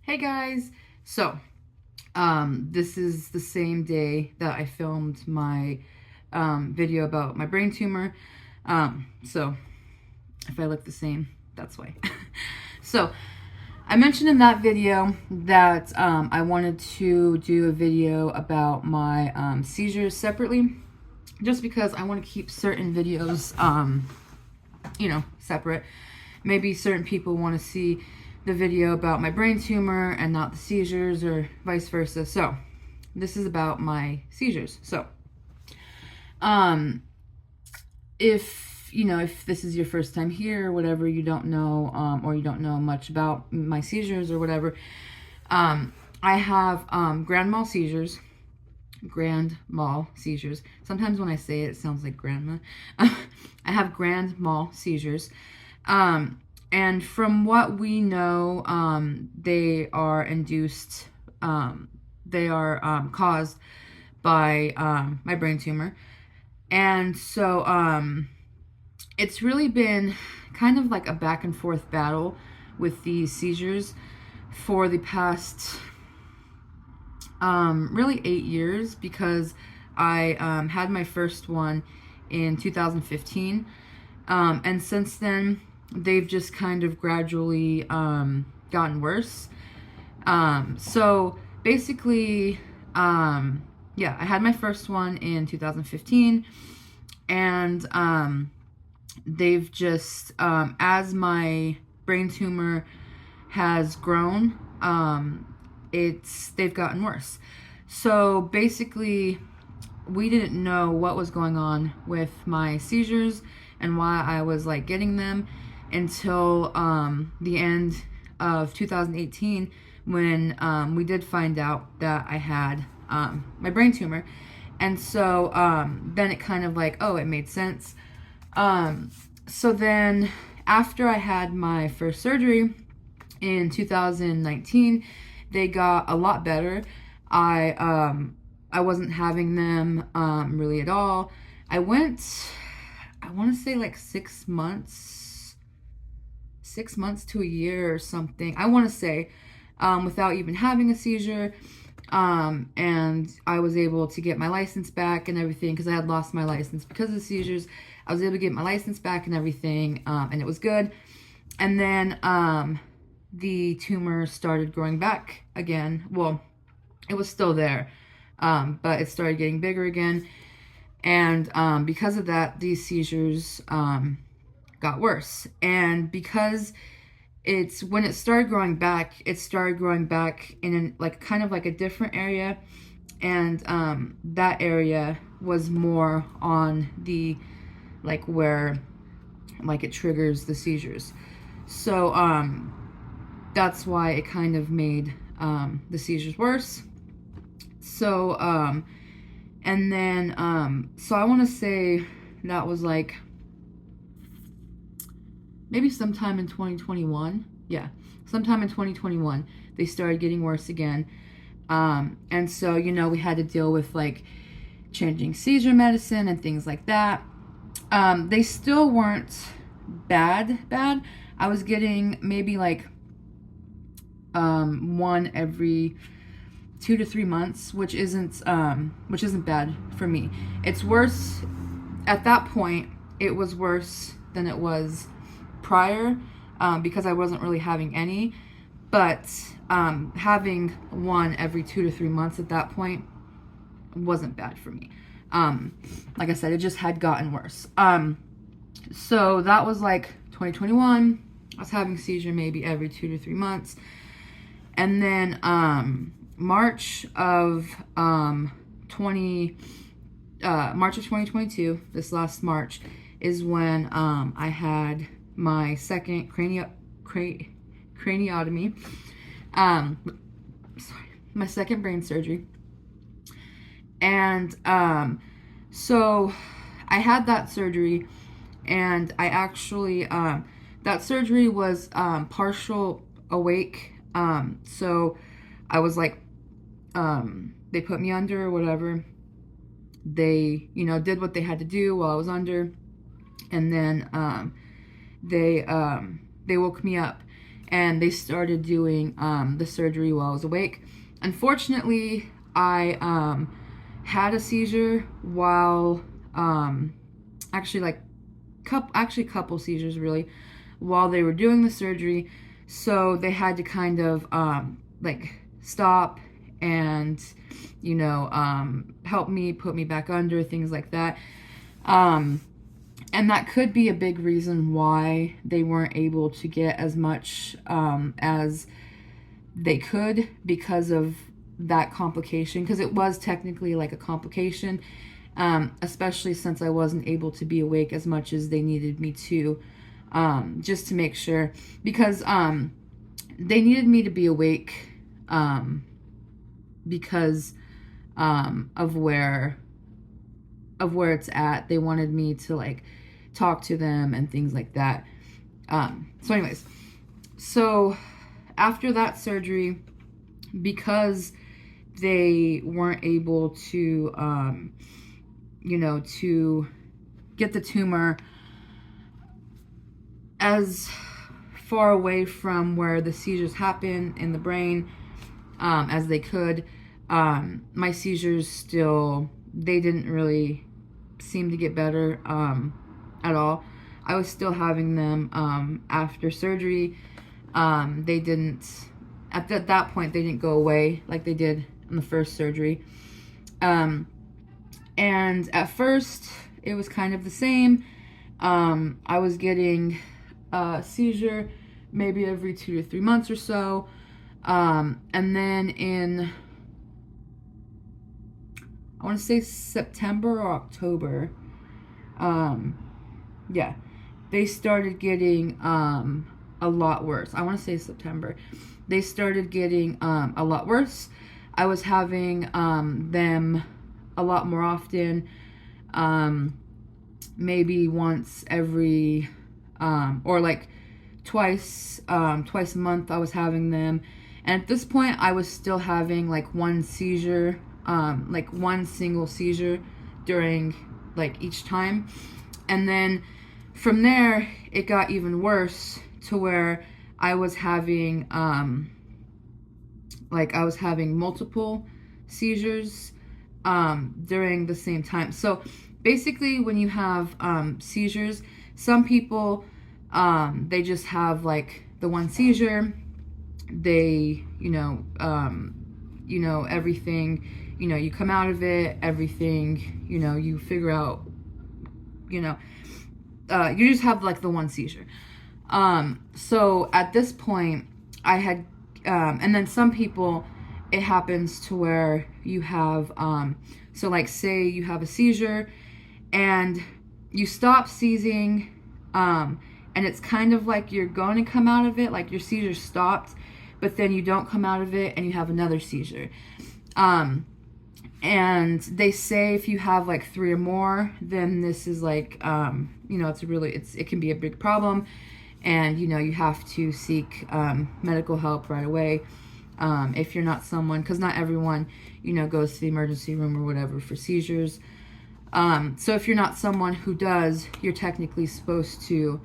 Hey guys! So, this is the same day that I filmed my video about my brain tumor. So, if I look the same, that's why. So, I mentioned in that video that I wanted to do a video about my seizures separately, just because I want to keep certain videos, separate. Maybe certain people want to see the video about my brain tumor and not the seizures, or vice versa. So this is about my seizures. So if this is your first time here or whatever, you don't know or you don't know much about my seizures or whatever, I have grand mal seizures. Sometimes when I say it, it sounds like grandma. I have grand mal seizures. And from what we know, they are induced, they are caused by my brain tumor. And so it's really been kind of like a back and forth battle with these seizures for the past really 8 years, because I had my first one in 2015, and since then they've just kind of gradually gotten worse. So basically, I had my first one in 2015, and they've just, as my brain tumor has grown, they've gotten worse. So basically, we didn't know what was going on with my seizures and why I was like getting them until the end of 2018, when we did find out that I had my brain tumor. And so then it kind of like, oh, it made sense. So then after I had my first surgery in 2019, they got a lot better. I wasn't having them really at all. I went, I want to say like 6 months to a year or something, I want to say, without even having a seizure. And I was able to get my license back and everything, because I had lost my license because of the seizures. I was able to get my license back and everything, and it was good. And then the tumor started growing back again. Well, it was still there, but it started getting bigger again. And because of that, these seizures got worse. And because when it started growing back in like kind of like a different area, and that area was more on the like where like it triggers the seizures. So that's why it kind of made the seizures worse. So and then so I want to say that was like maybe sometime in 2021. Yeah, sometime in 2021, they started getting worse again. And so, we had to deal with like changing seizure medicine and things like that. They still weren't bad. I was getting maybe like one every 2 to 3 months, which isn't bad for me. It's worse at that point. It was worse than it was prior, because I wasn't really having any, but having one every 2 to 3 months at that point wasn't bad for me. Like I said, it just had gotten worse. So that was like 2021. I was having seizure maybe every 2 to 3 months. And then March of 2022, this last March, is when I had my second craniotomy, my second brain surgery. And so I had that surgery, and I actually, that surgery was partial awake. So I was like, they put me under or whatever. They, did what they had to do while I was under. And then they woke me up. and they started doing the surgery while I was awake. Unfortunately, I had a seizure while actually like couple seizures really while they were doing the surgery, so they had to kind of like stop and help me put me back under, things like that. And that could be a big reason why they weren't able to get as much as they could, because of that complication, because it was technically like a complication, especially since I wasn't able to be awake as much as they needed me to, just to make sure, because they needed me to be awake because of where it's at. They wanted me to like talk to them and things like that. So anyways, so after that surgery, because they weren't able to to get the tumor as far away from where the seizures happen in the brain as they could, my seizures still, they didn't really seem to get better at all. I was still having them after surgery. They didn't, at that point, they didn't go away like they did in the first surgery. And at first, it was kind of the same. I was getting a seizure maybe every 2 to 3 months or so. And then in, I want to say September or October, yeah, they started getting a lot worse. I want to say September. They started getting a lot worse. I was having them a lot more often, maybe once every, or like twice a month I was having them. And at this point, I was still having like one seizure, like one single seizure during like each time. And then from there, it got even worse to where I was having, multiple seizures during the same time. So basically, when you have seizures, some people, they just have like the one seizure. They, everything, you come out of it, everything, you figure out, you just have like the one seizure. So at this point, I had, and then some people, it happens to where you have, so like say you have a seizure and you stop seizing, and it's kind of like you're going to come out of it, like your seizure stopped, but then you don't come out of it and you have another seizure. And they say if you have like 3 or more, then this is like, it can be a big problem. And, you have to seek medical help right away. If you're not someone, because not everyone, goes to the emergency room or whatever for seizures. So if you're not someone who does, you're technically supposed to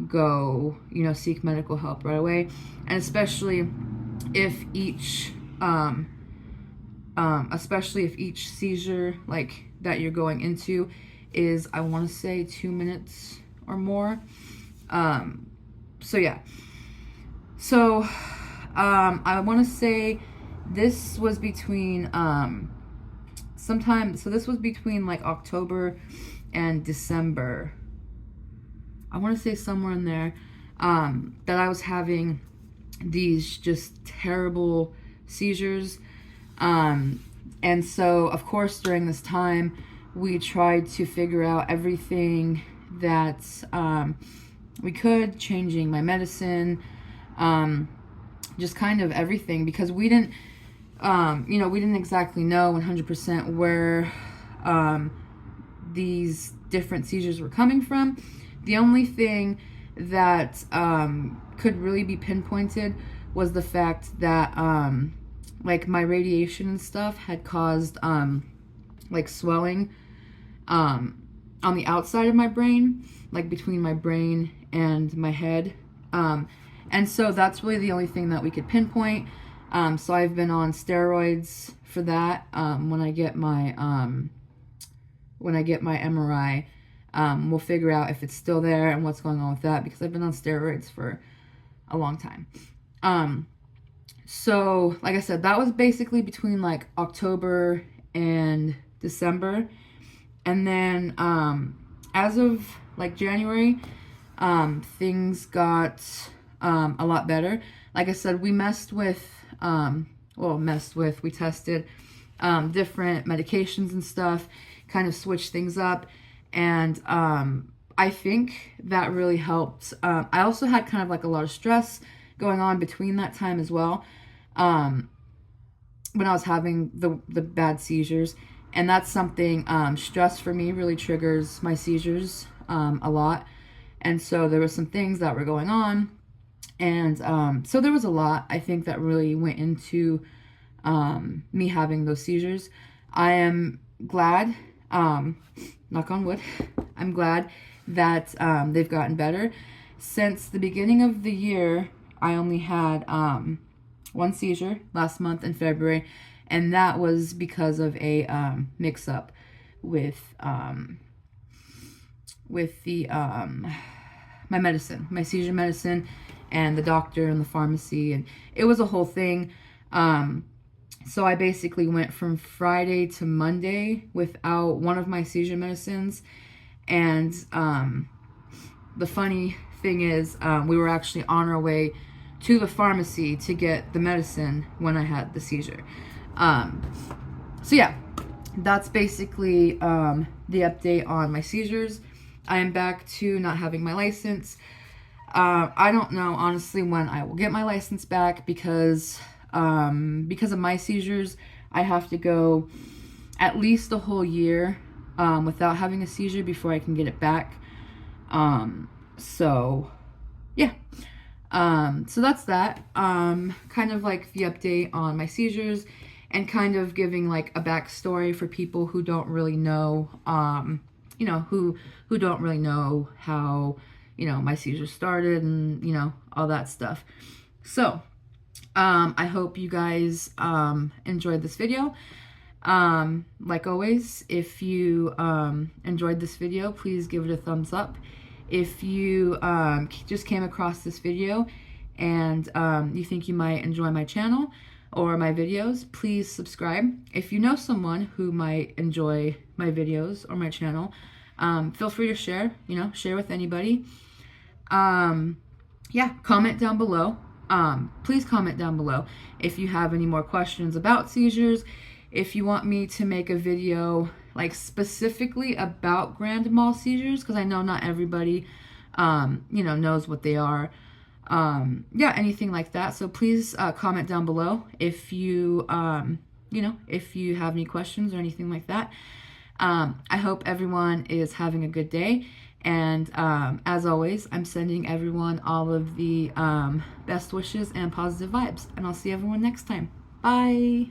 go, seek medical help right away. And especially if each seizure like that you're going into is, I want to say 2 minutes or more. So yeah. So I want to say this was between this was between like October and December. I want to say somewhere in there that I was having these just terrible seizures. And so, of course, during this time, we tried to figure out everything that we could, changing my medicine, just kind of everything, because we didn't, we didn't exactly know 100% where these different seizures were coming from. The only thing that could really be pinpointed was the fact that like my radiation and stuff had caused like swelling on the outside of my brain, like between my brain and my head. And so that's really the only thing that we could pinpoint. So I've been on steroids for that. When I get my MRI, we'll figure out if it's still there and what's going on with that, because I've been on steroids for a long time. So like I said, that was basically between like October and December. And then as of like January, things got a lot better. Like I said, we we tested different medications and stuff, kind of switched things up, and I think that really helped. I also had kind of like a lot of stress going on between that time as well, when I was having the bad seizures. And that's something, stress for me really triggers my seizures a lot. And so there were some things that were going on. And so there was a lot, I think, that really went into me having those seizures. I am glad, knock on wood, I'm glad that they've gotten better. Since the beginning of the year, I only had one seizure last month in February, and that was because of a mix-up with my medicine, my seizure medicine, and the doctor and the pharmacy, and it was a whole thing. So I basically went from Friday to Monday without one of my seizure medicines, and the funny thing is, we were actually on our way to the pharmacy to get the medicine when I had the seizure. So yeah, that's basically the update on my seizures. I am back to not having my license. I don't know, honestly, when I will get my license back, because of my seizures, I have to go at least a whole year without having a seizure before I can get it back. So yeah. So that's that. Kind of like the update on my seizures, and kind of giving like a backstory for people who don't really know, who don't really know how, my seizures started, and, all that stuff. So, I hope you guys, enjoyed this video. Like always, if you, enjoyed this video, please give it a thumbs up. If you, just came across this video and, you think you might enjoy my channel or my videos, please subscribe. If you know someone who might enjoy my videos or my channel, feel free to share, share with anybody. Yeah, comment down below. Please comment down below if you have any more questions about seizures. If you want me to make a video like specifically about grand mal seizures, because I know not everybody, knows what they are. Yeah, anything like that. So please comment down below if you, if you have any questions or anything like that. I hope everyone is having a good day. And as always, I'm sending everyone all of the best wishes and positive vibes. And I'll see everyone next time. Bye.